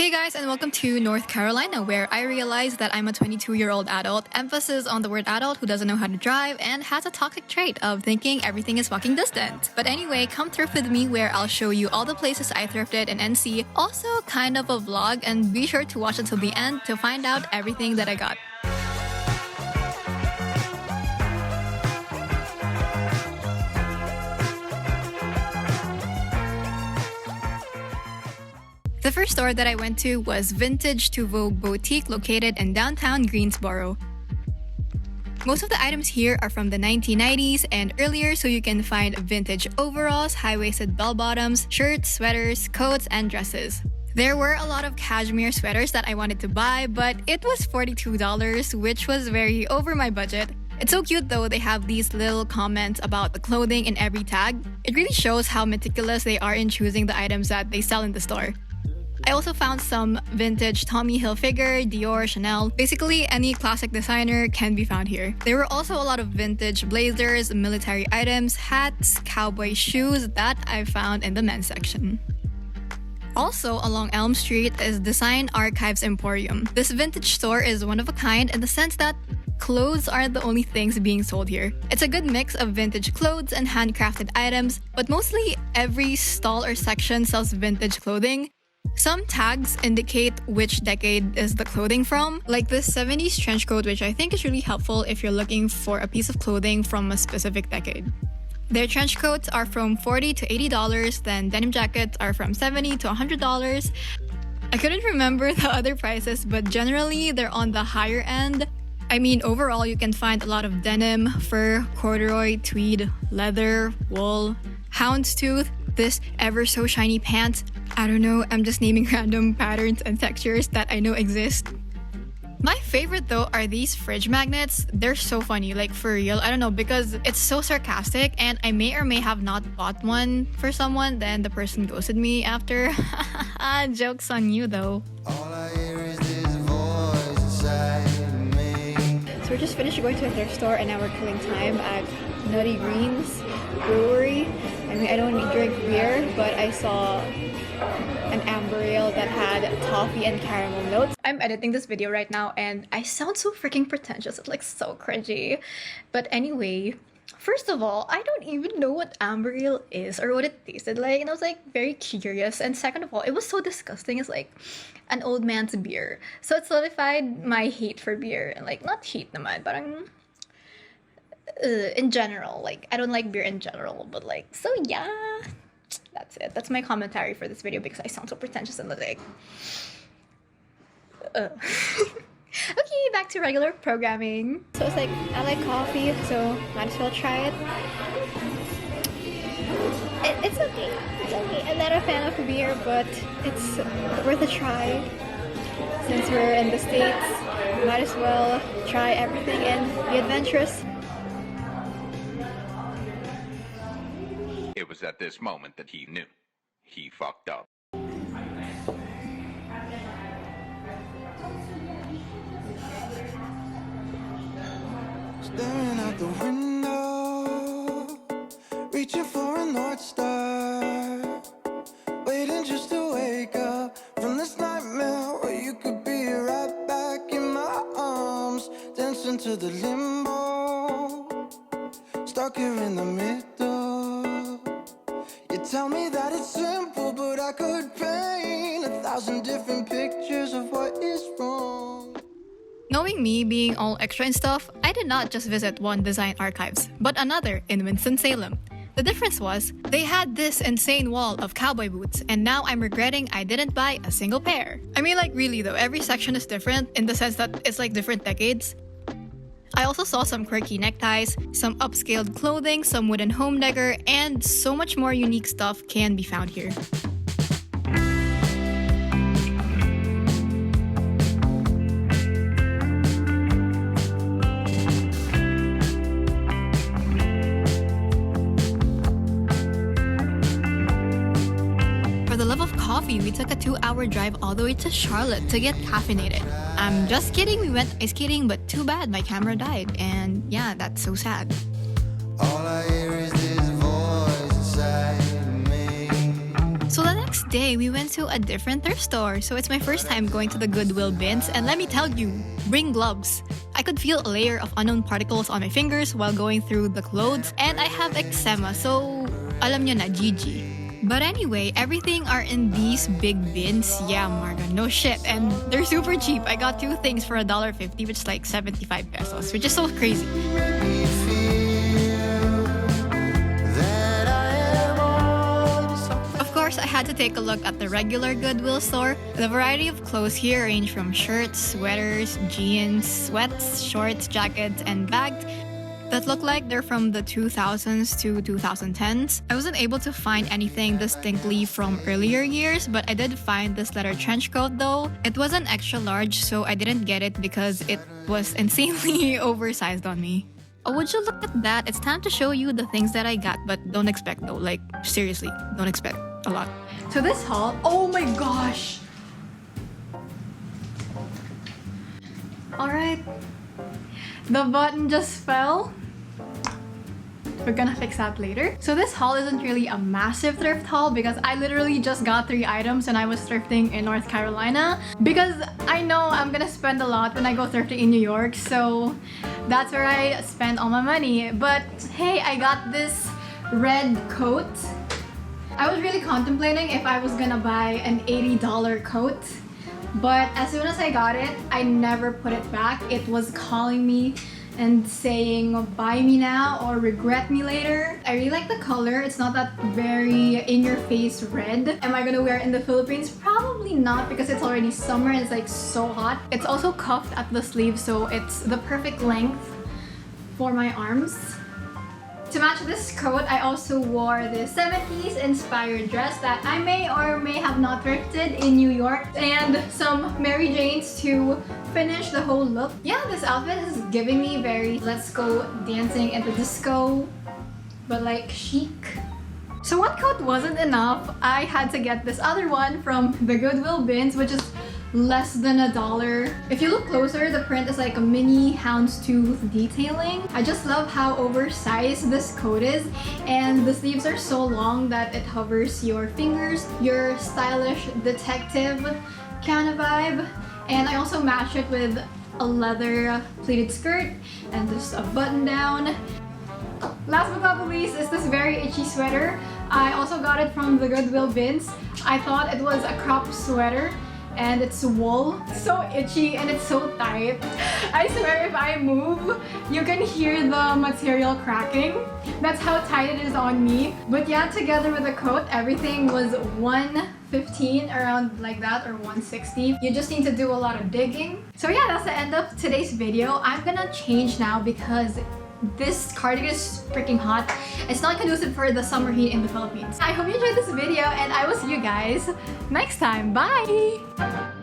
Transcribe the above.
Hey guys, and welcome to North Carolina, where I realized that I'm a 22-year-old adult, emphasis on the word adult, who doesn't know how to drive and has a toxic trait of thinking everything is walking distance. But anyway, come thrift with me where I'll show you all the places I thrifted in NC, also kind of a vlog, and be sure to watch until the end to find out everything that I got. The first store that I went to was Vintage to Vogue Boutique located in downtown Greensboro. Most of the items here are from the 1990s and earlier, so you can find vintage overalls, high-waisted bell-bottoms, shirts, sweaters, coats, and dresses. There were a lot of cashmere sweaters that I wanted to buy, but it was $42, which was very over my budget. It's so cute though, they have these little comments about the clothing in every tag. It really shows how meticulous they are in choosing the items that they sell in the store. I also found some vintage Tommy Hilfiger, Dior, Chanel. Basically, any classic designer can be found here. There were also a lot of vintage blazers, military items, hats, cowboy shoes that I found in the men's section. Also, along Elm Street is Design Archives Emporium. This vintage store is one of a kind in the sense that clothes aren't the only things being sold here. It's a good mix of vintage clothes and handcrafted items, but mostly every stall or section sells vintage clothing. Some tags indicate which decade is the clothing from, like this 70s trench coat, which I think is really helpful if you're looking for a piece of clothing from a specific decade. Their trench coats are from $40 to $80, then denim jackets are from $70 to $100. I couldn't remember the other prices, but generally they're on the higher end. I mean, overall you can find a lot of denim, fur, corduroy, tweed, leather, wool, houndstooth, this ever so shiny pants. I don't know, I'm just naming random patterns and textures that I know exist. My favorite though are these fridge magnets. They're so funny, like for real. I don't know, because it's so sarcastic and I may or may have not bought one for someone, then the person ghosted me after. Joke's on you though. All I hear is this voice inside me. So we're just finished going to a thrift store and now we're killing time at Nutty Greens Brewery. I mean, I don't really drink beer, but I saw an amber ale that had toffee and caramel notes. I'm editing this video right now and I sound so freaking pretentious. It's like so cringy. But anyway, first of all, I don't even know what amber ale is or what it tasted like, and I was like very curious. And second of all, it was so disgusting. It's like an old man's beer. So it solidified my hate for beer, and like not hate naman, but in general, like I don't like beer in general, but like, so yeah, that's it. That's my commentary for this video because I sound so pretentious and like okay, back to regular programming. So it's like, I like coffee, so might as well try it. It's okay, it's okay. I'm not a fan of beer, but it's worth a try. Since we're in the States, might as well try everything and be adventurous. It was at this moment that he knew. He fucked up. Staring out the window, reaching for a North Star, waiting just to wake up from this nightmare where you could be right back in my arms, dancing to the limbo, stuck here in the middle. You tell me that it's simple, but I could paint 1,000 different pictures of what is wrong. Knowing me being all extra and stuff, I did not just visit one Design Archives, but another in Winston-Salem. The difference was, they had this insane wall of cowboy boots, and now I'm regretting I didn't buy a single pair. I mean, like really though, every section is different in the sense that it's like different decades. I also saw some quirky neckties, some upscaled clothing, some wooden home decor, and so much more unique stuff can be found here. For the love of coffee, we took a 2-hour drive all the way to Charlotte to get caffeinated. I'm just kidding, we went ice skating, but too bad my camera died, and yeah, that's so sad. All I hear is this voice inside me. So the next day, we went to a different thrift store. So it's my first time going to the Goodwill bins, and let me tell you, bring gloves. I could feel a layer of unknown particles on my fingers while going through the clothes, and I have eczema, so alam nyo na, GG. But anyway, everything are in these big bins. Yeah, marga, no shit. And they're super cheap. I got 2 things for $1.50, which is like 75 pesos, which is so crazy. Of course, I had to take a look at the regular Goodwill store. The variety of clothes here range from shirts, sweaters, jeans, sweats, shorts, jackets, and bags that look like they're from the 2000s to 2010s. I wasn't able to find anything distinctly from earlier years, but I did find this leather trench coat though. It was an extra large, so I didn't get it because it was insanely oversized on me. Oh, would you look at that? It's time to show you the things that I got, but don't expect though. Like, seriously, don't expect a lot. So this haul, oh my gosh! Alright. The button just fell. We're gonna fix that later. So this haul isn't really a massive thrift haul because I literally just got 3 items and I was thrifting in North Carolina. Because I know I'm gonna spend a lot when I go thrifting in New York, so that's where I spend all my money. But hey, I got this red coat. I was really contemplating if I was gonna buy an $80 coat. But as soon as I got it, I never put it back. It was calling me and saying, buy me now or regret me later. I really like the color. It's not that very in-your-face red. Am I gonna wear it in the Philippines? Probably not because it's already summer and it's like so hot. It's also cuffed at the sleeve, so it's the perfect length for my arms. To match this coat, I also wore this 70s inspired dress that I may or may have not thrifted in New York, and some Mary Janes to finish the whole look. Yeah, this outfit is giving me very let's go dancing at the disco, but like chic. So one coat wasn't enough. I had to get this other one from the Goodwill bins, which is less than $1. If you look closer, the print is like a mini houndstooth detailing. I just love how oversized this coat is, and the sleeves are so long that it hovers your fingers, your stylish detective kind of vibe. And I also match it with a leather pleated skirt and just a button down. Last but not the least is this very itchy sweater. I also got it from the Goodwill bins. I thought it was a crop sweater, and it's wool. It's so itchy and it's so tight. I swear if I move, you can hear the material cracking. That's how tight it is on me. But yeah, together with the coat, everything was $115, around like that, or $160. You just need to do a lot of digging. So yeah, that's the end of today's video. I'm gonna change now because this cardigan is freaking hot. It's not conducive for the summer heat in the Philippines. I hope you enjoyed this video, and I will see you guys next time. Bye!